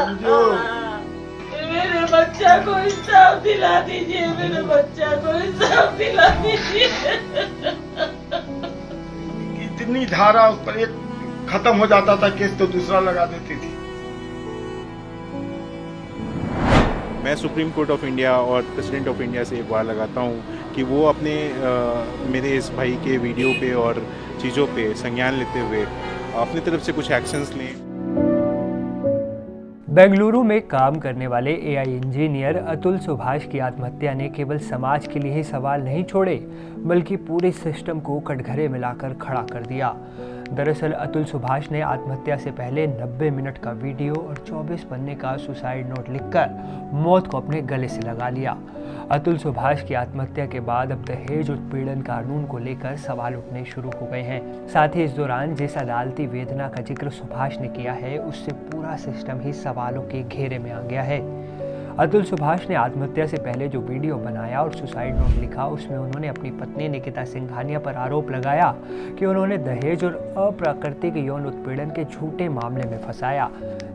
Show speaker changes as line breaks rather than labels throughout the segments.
संजू,
मेरे बच्चा को इंसाफ दिला दीजिए, मेरे बच्चा को इंसाफ दिला दीजिए।
इतनी धारा उस पर, एक खत्म हो जाता था केस तो दूसरा लगा देती थी।
मैं सुप्रीम कोर्ट ऑफ इंडिया और प्रेसिडेंट ऑफ इंडिया से एक बार लगाता हूँ कि वो अपने मेरे इस भाई के वीडियो पे और चीज़ों पे संज्ञान लेते हुए अपनी तरफ से कुछ एक्शंस लें।
बेंगलुरु में काम करने वाले एआई इंजीनियर अतुल सुभाष की आत्महत्या ने केवल समाज के लिए ही सवाल नहीं छोड़े, बल्कि पूरे सिस्टम को कटघरे में लाकर खड़ा कर दिया। दरअसल अतुल सुभाष ने आत्महत्या से पहले 90 मिनट का वीडियो और 24 पन्ने का सुसाइड नोट लिखकर मौत को अपने गले से लगा लिया। अतुल सुभाष की आत्महत्या के बाद अब दहेज उत्पीड़न कानून को लेकर सवाल उठने शुरू हो गए हैं। साथ ही इस दौरान जिस अदालती वेदना का जिक्र सुभाष ने किया है, उससे पूरा सिस्टम ही सवालों के घेरे में आ गया है। अतुल सुभाष ने आत्महत्या से पहले जो वीडियो बनाया और सुसाइड नोट लिखा, उसमें उन्होंने अपनी पत्नी निकिता सिंघानिया पर आरोप लगाया कि उन्होंने दहेज और अप्राकृतिक यौन उत्पीड़न के झूठे मामले में फंसाया,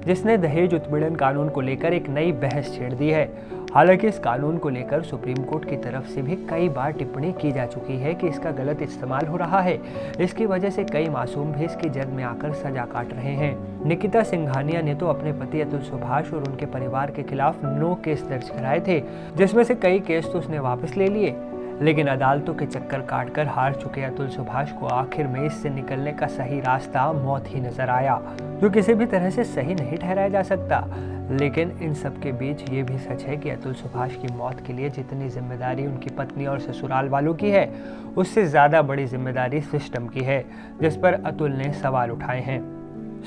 जिसने दहेज उत्पीड़न कानून को लेकर एक नई बहस छेड़ दी है। हालांकि इस कानून को लेकर सुप्रीम कोर्ट की तरफ से भी कई बार टिप्पणी की जा चुकी है कि इसका गलत इस्तेमाल हो रहा है। इसकी वजह से कई मासूम भी इसकी जद में आकर सजा काट रहे हैं। निकिता सिंघानिया ने तो अपने पति अतुल सुभाष और उनके परिवार के खिलाफ 9 केस दर्ज कराए थे, जिसमें से कई केस तो उसने वापस ले लिए। लेकिन अदालतों के चक्कर काटकर हार चुके अतुल सुभाष को आखिर में इससे निकलने का सही रास्ता मौत ही नजर आया, जो किसी भी तरह से सही नहीं ठहराया जा सकता। लेकिन इन सब के बीच ये भी सच है कि अतुल सुभाष की मौत के लिए जितनी जिम्मेदारी उनकी पत्नी और ससुराल वालों की है, उससे ज़्यादा बड़ी जिम्मेदारी सिस्टम की है, जिस पर अतुल ने सवाल उठाए हैं।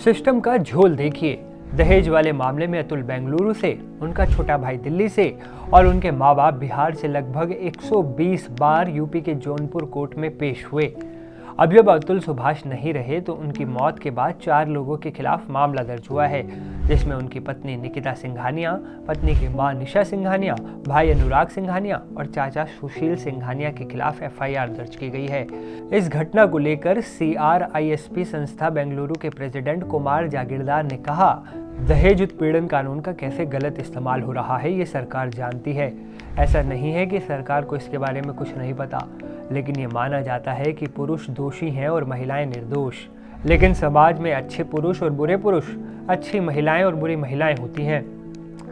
सिस्टम का झोल देखिए। दहेज वाले मामले में अतुल बेंगलुरु से, उनका छोटा भाई दिल्ली से और उनके माँ बाप बिहार से लगभग 120 बार यूपी के जौनपुर कोर्ट में पेश हुए। अब जब अतुल सुभाष नहीं रहे तो उनकी मौत के बाद 4 लोगों के खिलाफ मामला दर्ज हुआ है, जिसमें उनकी पत्नी निकिता सिंघानिया, पत्नी की मां निशा सिंघानिया, भाई अनुराग सिंघानिया और चाचा सुशील सिंघानिया के खिलाफ एफआईआर दर्ज की गई है। इस घटना को लेकर CRISP संस्था बेंगलुरु के प्रेसिडेंट कुमार जागीरदार ने कहा, दहेज उत्पीड़न कानून का कैसे गलत इस्तेमाल हो रहा है ये सरकार जानती है। ऐसा नहीं है कि सरकार को इसके बारे में कुछ नहीं पता, लेकिन ये माना जाता है कि पुरुष दोषी हैं और महिलाएं निर्दोष। लेकिन समाज में अच्छे पुरुष और बुरे पुरुष, अच्छी महिलाएं और बुरी महिलाएं होती हैं।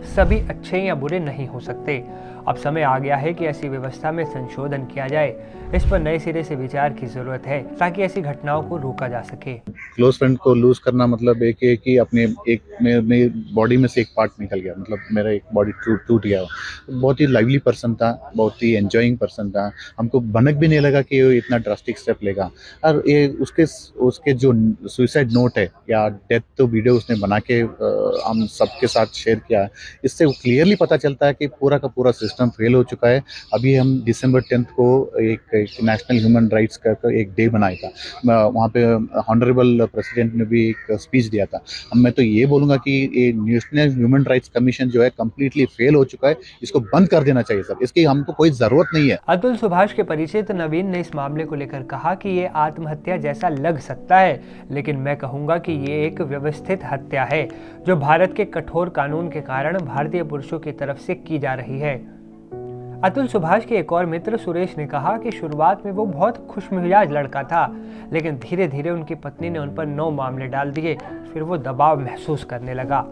सभी अच्छे या बुरे नहीं हो सकते। अब समय आ गया है कि ऐसी व्यवस्था में संशोधन किया जाए। इस पर नए सिरे से विचार की जरूरत है ताकि ऐसी घटनाओं को रोका जा सके।
क्लोज फ्रेंड को लूज करना मतलब एक है कि अपने एक मेरी बॉडी में से एक पार्ट निकल गया, मतलब मेरा एक बॉडी टूट गया। बहुत ही लाइवली पर्सन था, बहुत ही एंजॉइंग पर्सन था। हमको भनक भी नहीं लगा कि वो इतना ड्रास्टिक स्टेप लेगा। और ये उसके जो सुसाइड नोट है या डेथ तो वीडियो उसने बना के हम सबके साथ शेयर किया, इससे क्लियरली पता चलता है कि पूरा का पूरा सिस्टम फेल हो चुका है। अभी हम December 10 को एक नेशनल ह्यूमन राइट्स का एक डे बनाया था, वहाँ पे ऑनरेबल प्रेसिडेंट ने भी एक स्पीच दिया था। मैं तो ये बोलूँगा कि ये नेशनल ह्यूमन राइट्स कमीशन जो है कम्प्लीटली फेल हो चुका है, इसको बंद कर देना चाहिए सर, इसकी हमको कोई ज़रूरत नहीं है।
अतुल सुभाष के परिचित नवीन ने इस मामले को लेकर कहा कि ये आत्महत्या जैसा लग सकता है, लेकिन मैं कहूँगा कि ये एक व्यवस्थित हत्या है, जो भारत के कठोर कानून के कारण भारतीय पुरुषों की तरफ से की जा रही है। अतुल सुभाष के एक और मित्र सुरेश ने कहा कि शुरुआत में वो बहुत खुशमिजाज लड़का था, लेकिन धीरे धीरे उनकी पत्नी ने उन पर 9 मामले डाल दिए, फिर वो दबाव महसूस करने लगा।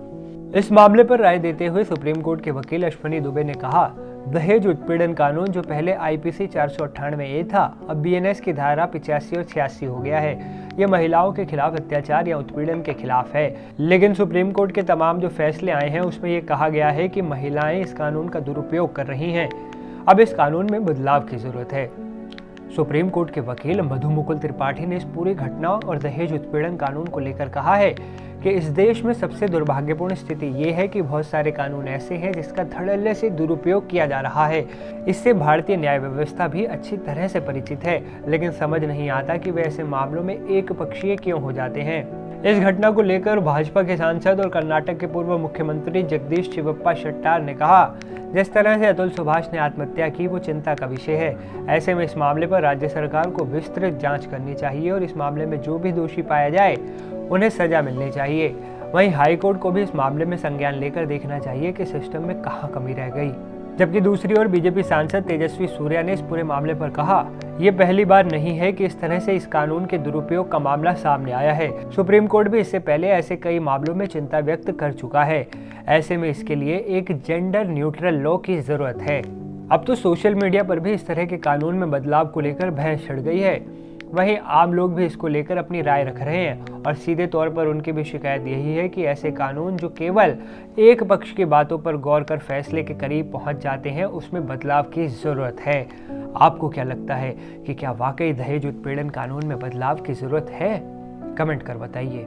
इस मामले पर राय देते हुए सुप्रीम कोर्ट के वकील अश्वनी दुबे ने कहा, दहेज उत्पीड़न कानून जो पहले IPC 498A था, अब BNS की धारा 85 और 86 हो गया है। ये महिलाओं के खिलाफ अत्याचार या उत्पीड़न के खिलाफ है। लेकिन सुप्रीम कोर्ट के तमाम जो फैसले आए हैं उसमें ये कहा गया है कि महिलाएं इस कानून का दुरुपयोग कर रही हैं। अब इस कानून में बदलाव की जरूरत है। सुप्रीम कोर्ट के वकील मधु मुकुल त्रिपाठी ने इस पूरी घटना और दहेज उत्पीड़न कानून को लेकर कहा है कि इस देश में सबसे दुर्भाग्यपूर्ण स्थिति ये है कि बहुत सारे कानून ऐसे हैं जिसका धड़ल्ले से दुरुपयोग किया जा रहा है। इससे भारतीय न्याय व्यवस्था भी अच्छी तरह से परिचित है, लेकिन समझ नहीं आता कि वे ऐसे मामलों में एक पक्षीय क्यों हो जाते हैं। इस घटना को लेकर भाजपा के सांसद और कर्नाटक के पूर्व मुख्यमंत्री जगदीश शिवप्पा शेट्टार ने कहा, जिस तरह से अतुल सुभाष ने आत्महत्या की वो चिंता का विषय है। ऐसे में इस मामले पर राज्य सरकार को विस्तृत जांच करनी चाहिए और इस मामले में जो भी दोषी पाया जाए उन्हें सजा मिलनी चाहिए। वहीं हाई कोर्ट को भी इस मामले में संज्ञान लेकर देखना चाहिए कि सिस्टम में कहां कमी रह गई। जबकि दूसरी ओर बीजेपी सांसद तेजस्वी सूर्या ने इस पूरे मामले पर कहा, ये पहली बार नहीं है कि इस तरह से इस कानून के दुरुपयोग का मामला सामने आया है। सुप्रीम कोर्ट भी इससे पहले ऐसे कई मामलों में चिंता व्यक्त कर चुका है। ऐसे में इसके लिए एक जेंडर न्यूट्रल लॉ की जरूरत है। अब तो सोशल मीडिया पर भी इस तरह के कानून में बदलाव को लेकर बहस छिड़ गई है। वहीं आम लोग भी इसको लेकर अपनी राय रख रहे हैं और सीधे तौर पर उनकी भी शिकायत यही है कि ऐसे कानून जो केवल एक पक्ष की बातों पर गौर कर फैसले के करीब पहुंच जाते हैं, उसमें बदलाव की जरूरत है। आपको क्या लगता है कि क्या वाकई दहेज उत्पीड़न कानून में बदलाव की जरूरत है? कमेंट कर बताइए।